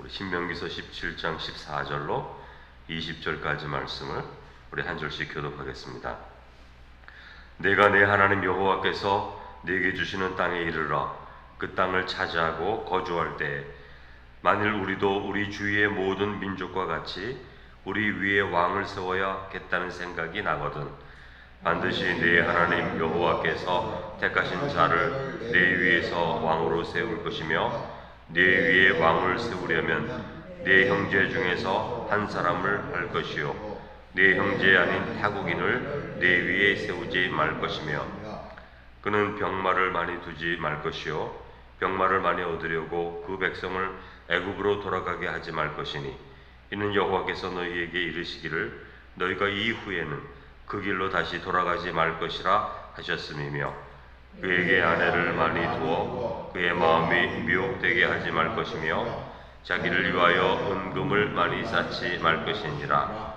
우리 신명기서 17장 14절로 20절까지 말씀을 우리 한 절씩 교독하겠습니다. 내가 내 하나님 여호와께서 내게 주시는 땅에 이르러 그 땅을 차지하고 거주할 때에 만일 우리도 우리 주위의 모든 민족과 같이 우리 위에 왕을 세워야겠다는 생각이 나거든 반드시 내 하나님 여호와께서 택하신 자를 내 위에서 왕으로 세울 것이며 내 위에 왕을 세우려면 내 형제 중에서 한 사람을 할 것이요 내 형제 아닌 타국인을 내 위에 세우지 말 것이며 그는 병마를 많이 두지 말 것이요 병마를 많이 얻으려고 그 백성을 애굽으로 돌아가게 하지 말 것이니 이는 여호와께서 너희에게 이르시기를 너희가 이후에는 그 길로 다시 돌아가지 말 것이라 하셨음이며 그에게 아내를 많이 두어 그의 마음이 미혹되게 하지 말 것이며 자기를 위하여 은금을 많이 쌓지 말 것이니라.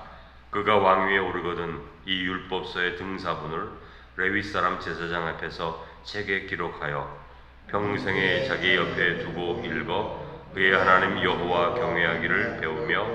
그가 왕위에 오르거든 이 율법서의 등사본을 레위 사람 제사장 앞에서 책에 기록하여 평생에 자기 옆에 두고 읽어 그의 하나님 여호와 경외하기를 배우며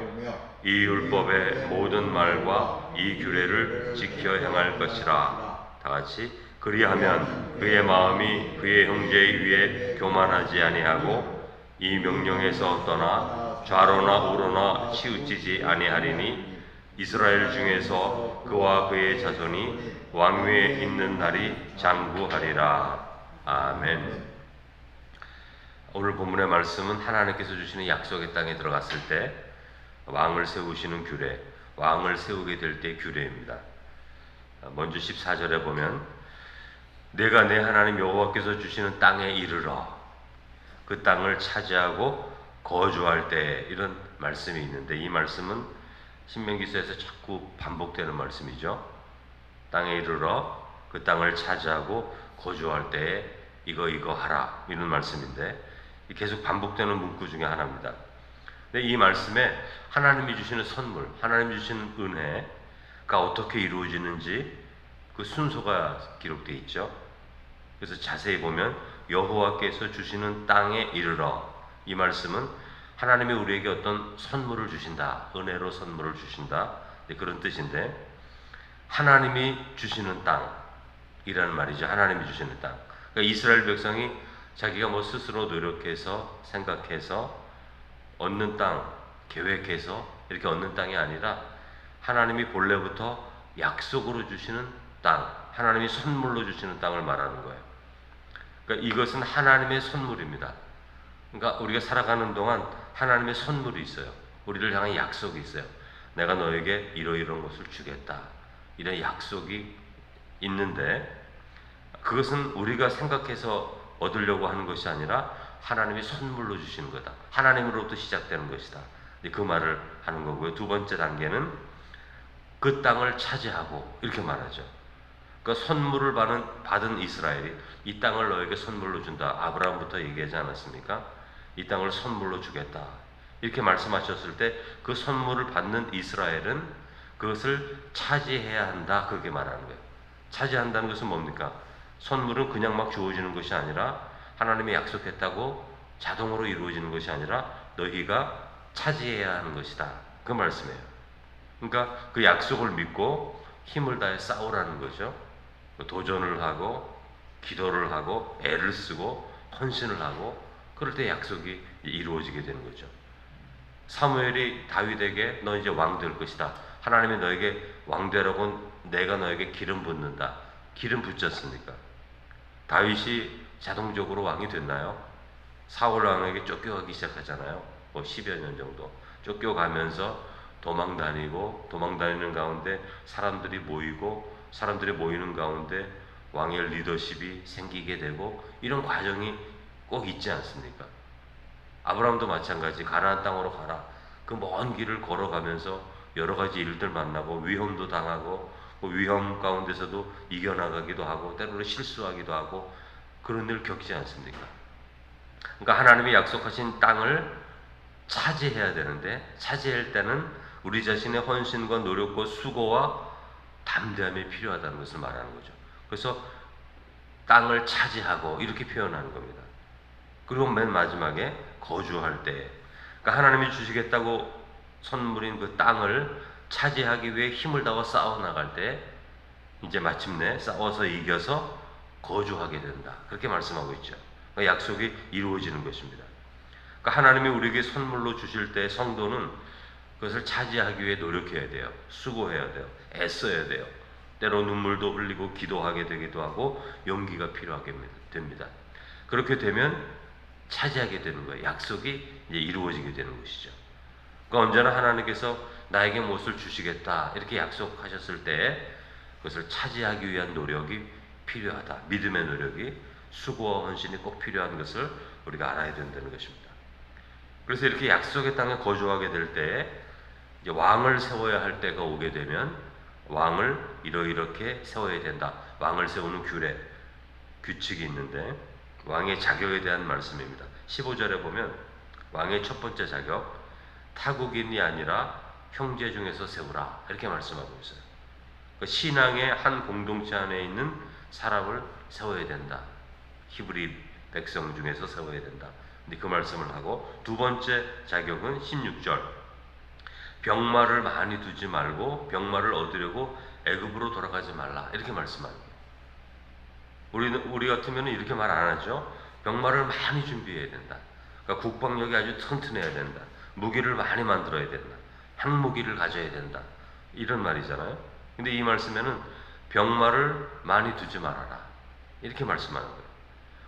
이 율법의 모든 말과 이 규례를 지켜 행할 것이라. 다같이 그리하면 그의 마음이 그의 형제 위에 교만하지 아니하고 이 명령에서 떠나 좌로나 우로나 치우치지 아니하리니 이스라엘 중에서 그와 그의 자손이 왕위에 있는 날이 장구하리라. 아멘. 오늘 본문의 말씀은 하나님께서 주시는 약속의 땅에 들어갔을 때 왕을 세우시는 규례, 왕을 세우게 될 때의 규례입니다. 먼저 14절에 보면 내가 내 하나님 여호와께서 주시는 땅에 이르러 그 땅을 차지하고 거주할 때 이런 말씀이 있는데 이 말씀은 신명기서에서 자꾸 반복되는 말씀이죠. 땅에 이르러 그 땅을 차지하고 거주할 때에 이거 하라 이런 말씀인데 계속 반복되는 문구 중에 하나입니다. 근데 이 말씀에 하나님이 주시는 선물, 하나님이 주시는 은혜가 어떻게 이루어지는지 그 순서가 기록되어 있죠. 그래서 자세히 보면 여호와께서 주시는 땅에 이르러 이 말씀은 하나님이 우리에게 어떤 선물을 주신다, 은혜로 선물을 주신다 그런 뜻인데 하나님이 주시는 땅이라는 말이죠. 하나님이 주시는 땅. 그러니까 이스라엘 백성이 자기가 뭐 스스로 노력해서 생각해서 얻는 땅, 계획해서 이렇게 얻는 땅이 아니라 하나님이 본래부터 약속으로 주시는 땅, 하나님이 선물로 주시는 땅을 말하는 거예요. 그러니까 이것은 하나님의 선물입니다. 그러니까 우리가 살아가는 동안 하나님의 선물이 있어요. 우리를 향한 약속이 있어요. 내가 너에게 이러이러한 것을 주겠다. 이런 약속이 있는데 그것은 우리가 생각해서 얻으려고 하는 것이 아니라 하나님이 선물로 주시는 거다. 하나님으로부터 시작되는 것이다. 그 말을 하는 거고요. 두 번째 단계는 그 땅을 차지하고 이렇게 말하죠. 그러니까 선물을 받은 이스라엘이 이 땅을 너에게 선물로 준다. 아브라함부터 얘기하지 않았습니까? 이 땅을 선물로 주겠다. 이렇게 말씀하셨을 때 그 선물을 받는 이스라엘은 그것을 차지해야 한다. 그렇게 말하는 거예요. 차지한다는 것은 뭡니까? 선물은 그냥 막 주어지는 것이 아니라 하나님이 약속했다고 자동으로 이루어지는 것이 아니라 너희가 차지해야 하는 것이다. 그 말씀이에요. 그러니까 그 약속을 믿고 힘을 다해 싸우라는 거죠. 도전을 하고 기도를 하고 애를 쓰고 헌신을 하고 그럴 때 약속이 이루어지게 되는 거죠. 사무엘이 다윗에게 너 이제 왕 될 것이다. 하나님이 너에게 왕 되라고 내가 너에게 기름 붓는다. 기름 붓졌습니까? 다윗이 자동적으로 왕이 됐나요? 사울 왕에게 쫓겨가기 시작하잖아요. 뭐 10여 년 정도 쫓겨가면서 도망 다니는 가운데 사람들이 모이는 가운데 왕의 리더십이 생기게 되고 이런 과정이 꼭 있지 않습니까? 아브라함도 마찬가지. 가나안 땅으로 가라. 그 먼 길을 걸어가면서 여러 가지 일들 만나고 위험도 당하고 위험 가운데서도 이겨나가기도 하고 때로는 실수하기도 하고 그런 일을 겪지 않습니까? 그러니까 하나님이 약속하신 땅을 차지해야 되는데 차지할 때는 우리 자신의 헌신과 노력과 수고와 담대함이 필요하다는 것을 말하는 거죠. 그래서 땅을 차지하고 이렇게 표현하는 겁니다. 그리고 맨 마지막에 거주할 때 그러니까 하나님이 주시겠다고 선물인 그 땅을 차지하기 위해 힘을 다워 싸워 나갈 때 이제 마침내 싸워서 이겨서 거주하게 된다. 그렇게 말씀하고 있죠. 그러니까 약속이 이루어지는 것입니다. 그러니까 하나님이 우리에게 선물로 주실 때 성도는 그것을 차지하기 위해 노력해야 돼요. 수고해야 돼요. 애써야 돼요. 때로 눈물도 흘리고 기도하게 되기도 하고 용기가 필요하게 됩니다. 그렇게 되면 차지하게 되는 거예요. 약속이 이제 이루어지게 되는 것이죠. 그러니까 언제나 하나님께서 나에게 무엇을 주시겠다 이렇게 약속하셨을 때 그것을 차지하기 위한 노력이 필요하다. 믿음의 노력이, 수고와 헌신이 꼭 필요한 것을 우리가 알아야 된다는 것입니다. 그래서 이렇게 약속의 땅에 거주하게 될 때 이제 왕을 세워야 할 때가 오게 되면 왕을 이렇게 세워야 된다. 왕을 세우는 규칙이 있는데 왕의 자격에 대한 말씀입니다. 15절에 보면 왕의 첫 번째 자격, 타국인이 아니라 형제 중에서 세우라 이렇게 말씀하고 있어요. 신앙의 한 공동체 안에 있는 사람을 세워야 된다. 히브리 백성 중에서 세워야 된다. 근데 그 말씀을 하고, 두 번째 자격은 16절, 병마를 많이 두지 말고 병마를 얻으려고 애굽으로 돌아가지 말라 이렇게 말씀합니다. 우리 같으면 이렇게 말 안 하죠. 병마를 많이 준비해야 된다. 그러니까 국방력이 아주 튼튼해야 된다. 무기를 많이 만들어야 된다. 핵무기를 가져야 된다. 이런 말이잖아요. 근데 이 말씀에는 병마를 많이 두지 말아라 이렇게 말씀하는 거예요.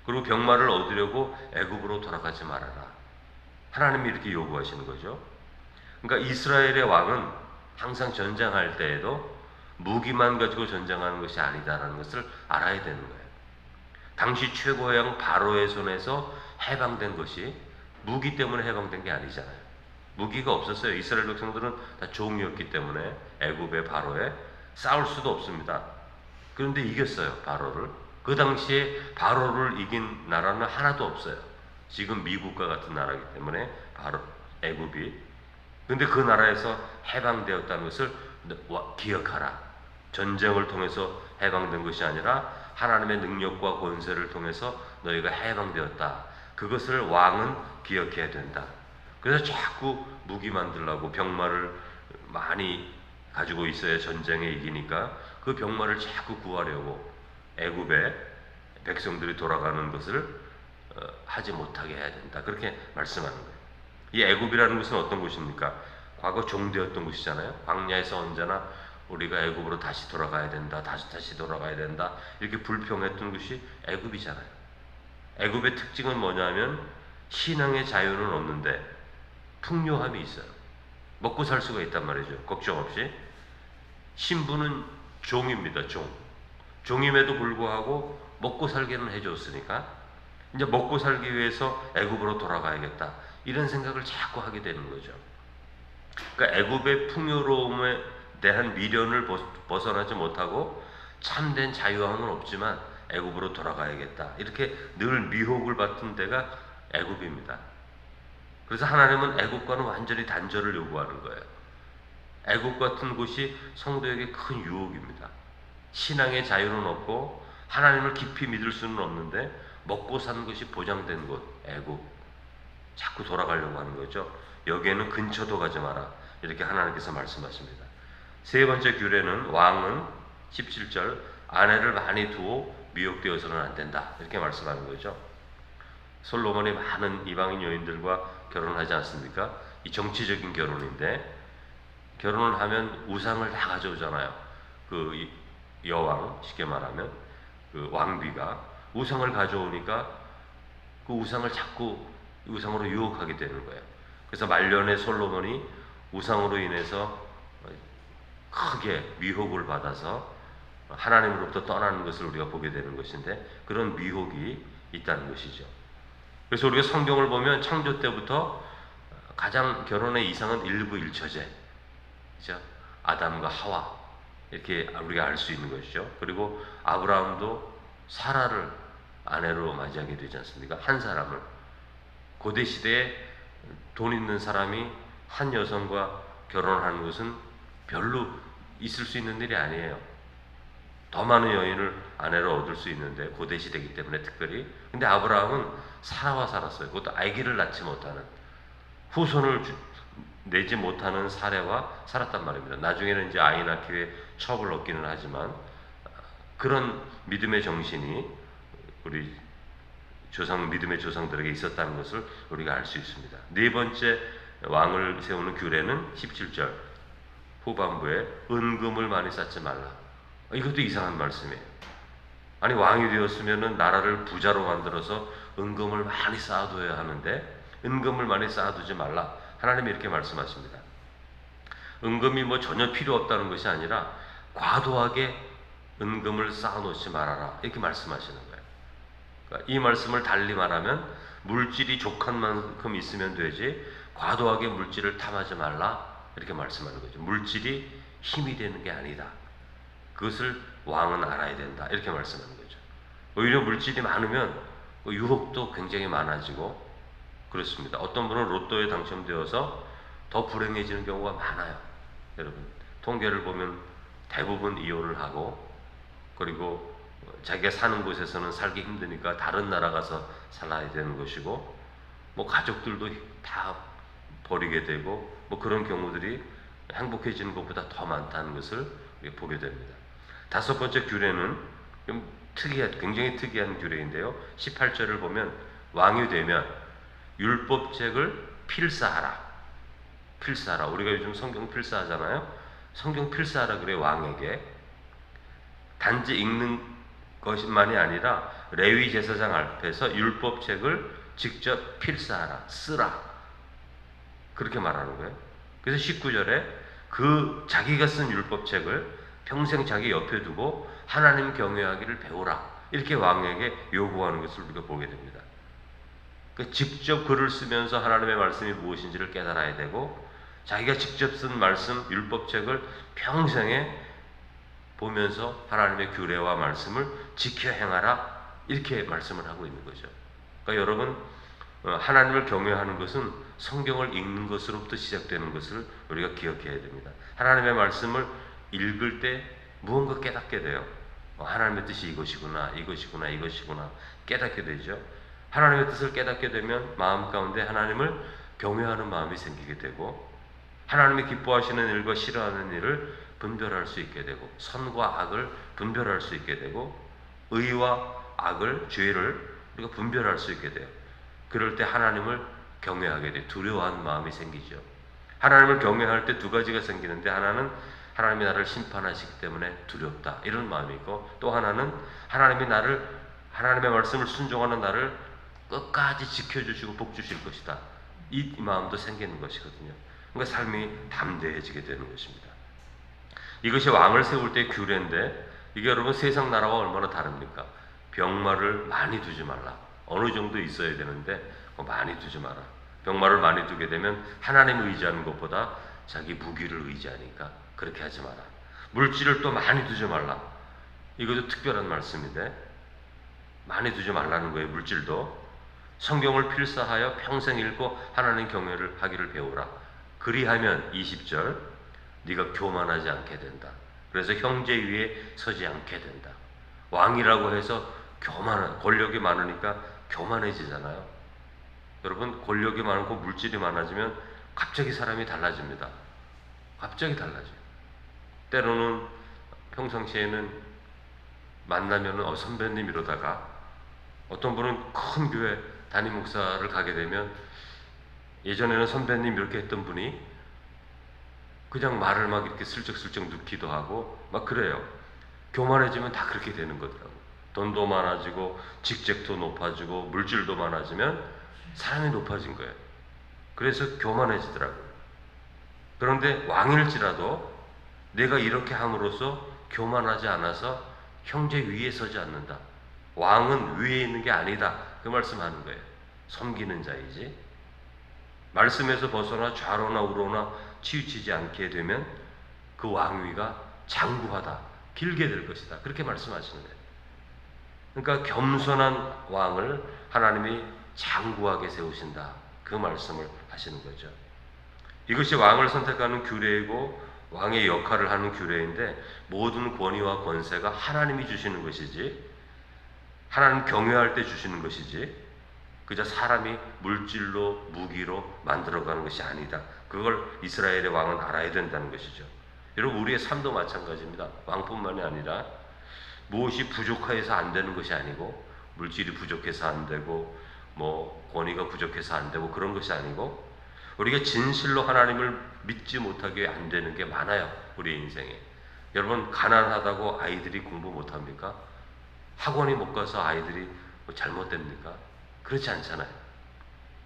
그리고 병마를 얻으려고 애굽으로 돌아가지 말아라. 하나님이 이렇게 요구하시는 거죠. 그러니까 이스라엘의 왕은 항상 전쟁할 때에도 무기만 가지고 전쟁하는 것이 아니다라는 것을 알아야 되는 거예요. 당시 최고의 왕 바로의 손에서 해방된 것이 무기 때문에 해방된 게 아니잖아요. 무기가 없었어요. 이스라엘 백성들은 다 종이었기 때문에 애굽의 바로에 싸울 수도 없습니다. 그런데 이겼어요. 바로를. 그 당시에 바로를 이긴 나라는 하나도 없어요. 지금 미국과 같은 나라이기 때문에 바로 애굽이. 근데 그 나라에서 해방되었다는 것을 기억하라. 전쟁을 통해서 해방된 것이 아니라 하나님의 능력과 권세를 통해서 너희가 해방되었다. 그것을 왕은 기억해야 된다. 그래서 자꾸 무기 만들려고 병마를 많이 가지고 있어야 전쟁에 이기니까 그 병마를 자꾸 구하려고 애굽의 백성들이 돌아가는 것을 하지 못하게 해야 된다. 그렇게 말씀하는 거예요. 이 애굽이라는 것은 어떤 곳입니까? 과거 종되었던 곳이잖아요. 광야에서 언제나 우리가 애굽으로 다시 돌아가야 된다. 다시 돌아가야 된다. 이렇게 불평했던 것이 애굽이잖아요. 애굽의 특징은 뭐냐면 신앙의 자유는 없는데 풍요함이 있어요. 먹고 살 수가 있단 말이죠. 걱정 없이. 신부는 종입니다. 종임에도 불구하고 먹고 살기는 해줬으니까 이제 먹고 살기 위해서 애굽으로 돌아가야겠다. 이런 생각을 자꾸 하게 되는 거죠. 그러니까 애굽의 풍요로움에 대한 미련을 벗어나지 못하고 참된 자유함은 없지만 애굽으로 돌아가야겠다. 이렇게 늘 미혹을 받은 데가 애굽입니다. 그래서 하나님은 애굽과는 완전히 단절을 요구하는 거예요. 애굽 같은 곳이 성도에게 큰 유혹입니다. 신앙의 자유는 없고 하나님을 깊이 믿을 수는 없는데 먹고 사는 것이 보장된 곳, 애굽. 자꾸 돌아가려고 하는 거죠. 여기에는 근처도 가지 마라. 이렇게 하나님께서 말씀하십니다. 세 번째 규례는 왕은 17절 아내를 많이 두어 미혹되어서는 안 된다. 이렇게 말씀하는 거죠. 솔로몬이 많은 이방인 여인들과 결혼하지 않습니까? 이 정치적인 결혼인데 결혼을 하면 우상을 다 가져오잖아요. 그 여왕, 쉽게 말하면 그 왕비가 우상을 가져오니까 그 우상을 자꾸 우상으로 유혹하게 되는 거예요. 그래서 말년에 솔로몬이 우상으로 인해서 크게 미혹을 받아서 하나님으로부터 떠나는 것을 우리가 보게 되는 것인데 그런 미혹이 있다는 것이죠. 그래서 우리가 성경을 보면 창조 때부터 가장 결혼의 이상은 일부일처제, 그죠? 아담과 하와 이렇게 우리가 알 수 있는 것이죠. 그리고 아브라함도 사라를 아내로 맞이하게 되지 않습니까? 한 사람을. 고대 시대에 돈 있는 사람이 한 여성과 결혼하는 것은 별로 있을 수 있는 일이 아니에요. 더 많은 여인을 아내로 얻을 수 있는데 고대 시대이기 때문에 특별히. 근데 아브라함은 사라와 살았어요. 그것도 아기를 낳지 못하는 후손을 내지 못하는 사례와 살았단 말입니다. 나중에는 이제 아이 낳기 위해 첩을 얻기는 하지만 그런 믿음의 정신이 우리 믿음의 조상들에게 있었다는 것을 우리가 알 수 있습니다. 네 번째 왕을 세우는 규례는 17절 후반부에 은금을 많이 쌓지 말라. 이것도 이상한 말씀이에요. 아니 왕이 되었으면은 나라를 부자로 만들어서 은금을 많이 쌓아둬야 하는데 은금을 많이 쌓아두지 말라. 하나님이 이렇게 말씀하십니다. 은금이 뭐 전혀 필요 없다는 것이 아니라 과도하게 은금을 쌓아놓지 말아라. 이렇게 말씀하시는 거예요. 그러니까 이 말씀을 달리 말하면 물질이 족한 만큼 있으면 되지 과도하게 물질을 탐하지 말라. 이렇게 말씀하는 거죠. 물질이 힘이 되는 게 아니다. 그것을 왕은 알아야 된다. 이렇게 말씀하는 거죠. 오히려 물질이 많으면 유혹도 굉장히 많아지고 그렇습니다. 어떤 분은 로또에 당첨되어서 더 불행해지는 경우가 많아요. 여러분 통계를 보면 대부분 이혼을 하고 그리고 자기가 사는 곳에서는 살기 힘드니까 다른 나라 가서 살아야 되는 것이고 뭐 가족들도 다 버리게 되고 뭐 그런 경우들이 행복해지는 것보다 더 많다는 것을 보게 됩니다. 다섯 번째 규례는 좀 굉장히 특이한 규례인데요. 18절을 보면 왕이 되면 율법책을 필사하라. 필사하라. 우리가 요즘 성경 필사하잖아요. 성경 필사하라 그래 왕에게. 단지 읽는 것만이 아니라 레위 제사장 앞에서 율법책을 직접 필사하라. 쓰라. 그렇게 말하는 거예요. 그래서 19절에 그 자기가 쓴 율법책을 평생 자기 옆에 두고 하나님 경외하기를 배우라. 이렇게 왕에게 요구하는 것을 우리가 보게 됩니다. 직접 글을 쓰면서 하나님의 말씀이 무엇인지를 깨달아야 되고 자기가 직접 쓴 말씀, 율법책을 평생에 보면서 하나님의 규례와 말씀을 지켜 행하라. 이렇게 말씀을 하고 있는 거죠. 그러니까 여러분 하나님을 경외하는 것은 성경을 읽는 것으로부터 시작되는 것을 우리가 기억해야 됩니다. 하나님의 말씀을 읽을 때 무언가 깨닫게 돼요. 하나님의 뜻이 이것이구나, 이것이구나, 이것이구나 깨닫게 되죠. 하나님의 뜻을 깨닫게 되면 마음 가운데 하나님을 경외하는 마음이 생기게 되고 하나님이 기뻐하시는 일과 싫어하는 일을 분별할 수 있게 되고 선과 악을 분별할 수 있게 되고 의와 악을, 죄를 우리가 분별할 수 있게 돼요. 그럴 때 하나님을 경외하게 돼요. 두려워하는 마음이 생기죠. 하나님을 경외할 때 두 가지가 생기는데 하나는 하나님이 나를 심판하시기 때문에 두렵다. 이런 마음이 있고 또 하나는 하나님의 말씀을 순종하는 나를 끝까지 지켜주시고 복주실 것이다. 이 마음도 생기는 것이거든요. 그러니까 삶이 담대해지게 되는 것입니다. 이것이 왕을 세울 때의 규례인데 이게 여러분 세상 나라와 얼마나 다릅니까? 병마를 많이 두지 말라. 어느 정도 있어야 되는데 많이 두지 마라. 병마를 많이 두게 되면 하나님을 의지하는 것보다 자기 무기를 의지하니까 그렇게 하지 마라. 물질을 또 많이 두지 말라. 이것도 특별한 말씀인데 많이 두지 말라는 거예요. 물질도. 성경을 필사하여 평생 읽고 하나님 경외를 하기를 배우라. 그리하면 20절 네가 교만하지 않게 된다. 그래서 형제 위에 서지 않게 된다. 왕이라고 해서 권력이 많으니까 교만해지잖아요. 여러분 권력이 많고 물질이 많아지면 갑자기 사람이 달라집니다. 갑자기 달라져요. 때로는 평상시에는 만나면 선배님 이러다가 어떤 분은 큰 교회 담임 목사를 가게 되면 예전에는 선배님 이렇게 했던 분이 그냥 말을 막 이렇게 슬쩍슬쩍 넣기도 하고 막 그래요. 교만해지면 다 그렇게 되는 거더라고요. 돈도 많아지고 직책도 높아지고 물질도 많아지면 사람이 높아진 거예요. 그래서 교만해지더라고요. 그런데 왕일지라도 내가 이렇게 함으로써 교만하지 않아서 형제 위에 서지 않는다. 왕은 위에 있는 게 아니다. 그 말씀하는 거예요. 섬기는 자이지. 말씀에서 벗어나 좌로나 우로나 치우치지 않게 되면 그 왕위가 장구하다. 길게 될 것이다. 그렇게 말씀하시는 거예요. 그러니까 겸손한 왕을 하나님이 장구하게 세우신다. 그 말씀을 하시는 거죠. 이것이 왕을 선택하는 규례이고 왕의 역할을 하는 규례인데 모든 권위와 권세가 하나님이 주시는 것이지 하나님 경외할 때 주시는 것이지 그저 사람이 물질로 무기로 만들어가는 것이 아니다. 그걸 이스라엘의 왕은 알아야 된다는 것이죠. 여러분, 우리의 삶도 마찬가지입니다. 왕뿐만이 아니라 무엇이 부족해서 안 되는 것이 아니고, 물질이 부족해서 안 되고, 권위가 부족해서 안 되고, 그런 것이 아니고, 우리가 진실로 하나님을 믿지 못하게 안 되는 게 많아요. 우리 인생에. 여러분, 가난하다고 아이들이 공부 못합니까? 학원에 못 가서 아이들이 잘못됩니까? 그렇지 않잖아요.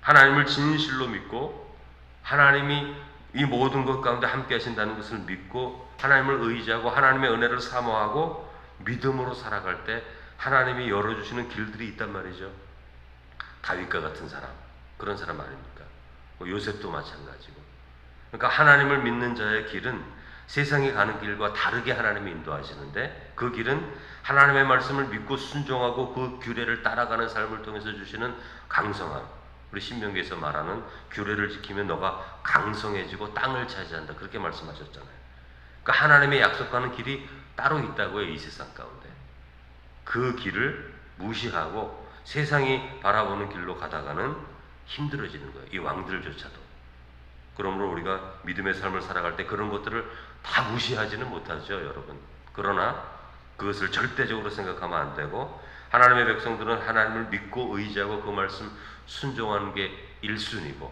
하나님을 진실로 믿고 하나님이 이 모든 것 가운데 함께 하신다는 것을 믿고 하나님을 의지하고 하나님의 은혜를 사모하고 믿음으로 살아갈 때 하나님이 열어주시는 길들이 있단 말이죠. 다윗과 같은 사람, 그런 사람 아닙니까? 요셉도 마찬가지고. 그러니까 하나님을 믿는 자의 길은 세상이 가는 길과 다르게 하나님이 인도하시는데, 그 길은 하나님의 말씀을 믿고 순종하고 그 규례를 따라가는 삶을 통해서 주시는 강성함. 우리 신명기에서 말하는 규례를 지키면 너가 강성해지고 땅을 차지한다, 그렇게 말씀하셨잖아요. 그러니까 하나님의 약속하는 길이 따로 있다고요. 이 세상 가운데 그 길을 무시하고 세상이 바라보는 길로 가다가는 힘들어지는 거예요. 이 왕들조차도. 그러므로 우리가 믿음의 삶을 살아갈 때 그런 것들을 다 무시하지는 못하죠, 여러분. 그러나 그것을 절대적으로 생각하면 안 되고, 하나님의 백성들은 하나님을 믿고 의지하고 그 말씀 순종하는 게 1순위고,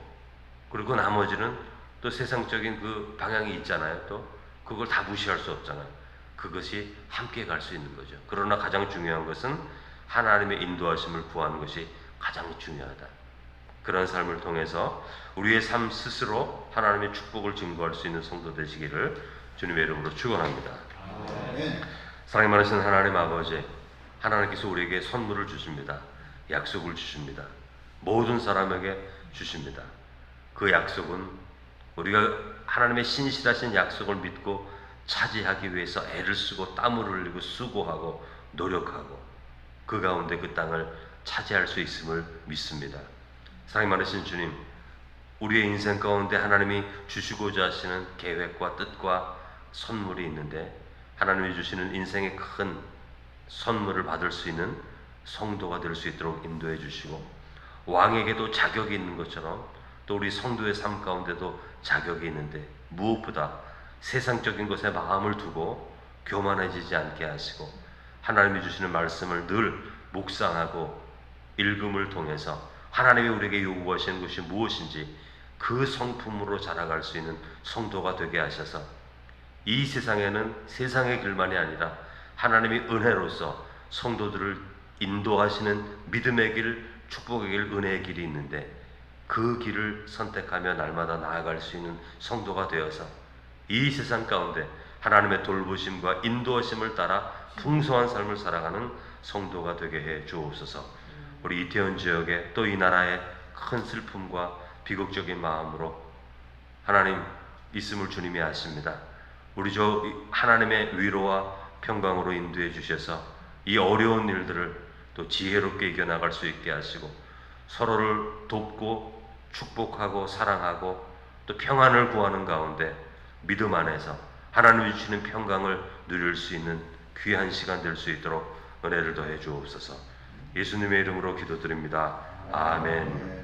그리고 나머지는 또 세상적인 그 방향이 있잖아요. 또 그걸 다 무시할 수 없잖아요. 그것이 함께 갈 수 있는 거죠. 그러나 가장 중요한 것은 하나님의 인도하심을 구하는 것이 가장 중요하다. 그런 삶을 통해서 우리의 삶 스스로 하나님의 축복을 증거할 수 있는 성도 되시기를 주님의 이름으로 축원합니다. 사랑이 많으신 하나님 아버지, 하나님께서 우리에게 선물을 주십니다. 약속을 주십니다. 모든 사람에게 주십니다. 그 약속은 우리가 하나님의 신실하신 약속을 믿고 차지하기 위해서 애를 쓰고 땀을 흘리고 수고하고 노력하고 그 가운데 그 땅을 차지할 수 있음을 믿습니다. 사랑이 많으신 주님, 우리의 인생 가운데 하나님이 주시고자 하시는 계획과 뜻과 선물이 있는데, 하나님이 주시는 인생의 큰 선물을 받을 수 있는 성도가 될 수 있도록 인도해 주시고, 왕에게도 자격이 있는 것처럼 또 우리 성도의 삶 가운데도 자격이 있는데, 무엇보다 세상적인 것에 마음을 두고 교만해지지 않게 하시고 하나님이 주시는 말씀을 늘 묵상하고 읽음을 통해서 하나님이 우리에게 요구하시는 것이 무엇인지 그 성품으로 자라갈 수 있는 성도가 되게 하셔서 이 세상에는 세상의 길만이 아니라 하나님의 은혜로서 성도들을 인도하시는 믿음의 길, 축복의 길, 은혜의 길이 있는데, 그 길을 선택하며 날마다 나아갈 수 있는 성도가 되어서 이 세상 가운데 하나님의 돌보심과 인도하심을 따라 풍성한 삶을 살아가는 성도가 되게 해 주옵소서. 우리 이태원 지역에 또 이 나라의 큰 슬픔과 비극적인 마음으로 하나님 있음을 주님이 아십니다. 우리 하나님의 위로와 평강으로 인도해 주셔서 이 어려운 일들을 또 지혜롭게 이겨나갈 수 있게 하시고, 서로를 돕고 축복하고 사랑하고 또 평안을 구하는 가운데 믿음 안에서 하나님이 주시는 평강을 누릴 수 있는 귀한 시간 될 수 있도록 은혜를 더해 주옵소서. 예수님의 이름으로 기도드립니다. 아멘.